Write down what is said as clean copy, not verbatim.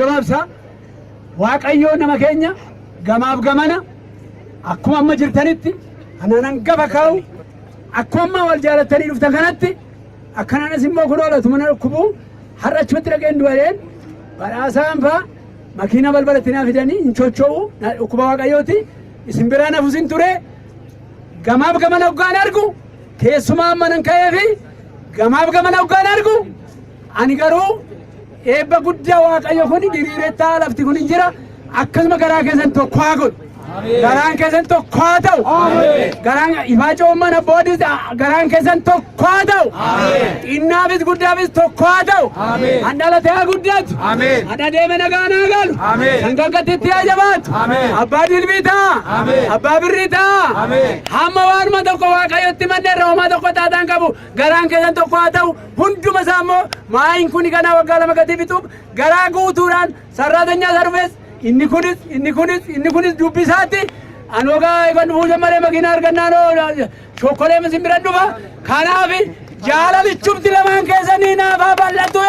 Gabaabsaa Waaqayyoo nama keenya gamaaf gamana akkuma amma jirtanitti anaan gaba kaa'u akkuma wal jaalatanii dhuftan kanatti akkanaanis immoo kun oolatu mana dhukkubu har'a achumatti dhaqeen du'een badhaasaan fa'a makiina balbalatti naa fidanii hin chocho'u dhukkuba Waaqayyooti isin biraan hafuusin ture gamaaf gamana hoggaan argu keessumaa amma nan ka'ee fi gamaaf gamana hoggaan argu ani garuu eebba guddaa Waaqayyo kun diriireettaa lafti kun jira akkasuma garaa keessan tokko haa godhu garaan keessan tokko haa ta'u garaan ifaa coomman abboodis garaan keessan tokko haa ta'u xinnaafis guddaafis tokko haa ta'u handhalatee haa guddatu hadha deeme nagaan haa galu sangaggatitti haa jabaatu abbaa dilbii ta'a abbaa birrii ta'a hamma waanuma tokko Waaqayyotti manneerra homaa tokko taataan qabu garaan keessan tokko haa ta'u hunduma isaa immoo maayin kun kana waggaa lama gadi bituuf garaa guutuudhaan sarraatanyaa sarfees inni kunis dubbisaatti anogaa eegan buusa malee makiina argannaan shokkolee misin bira dhufa kanaaf jaalalichumti lamaan keessanii naaf haa bal'atu.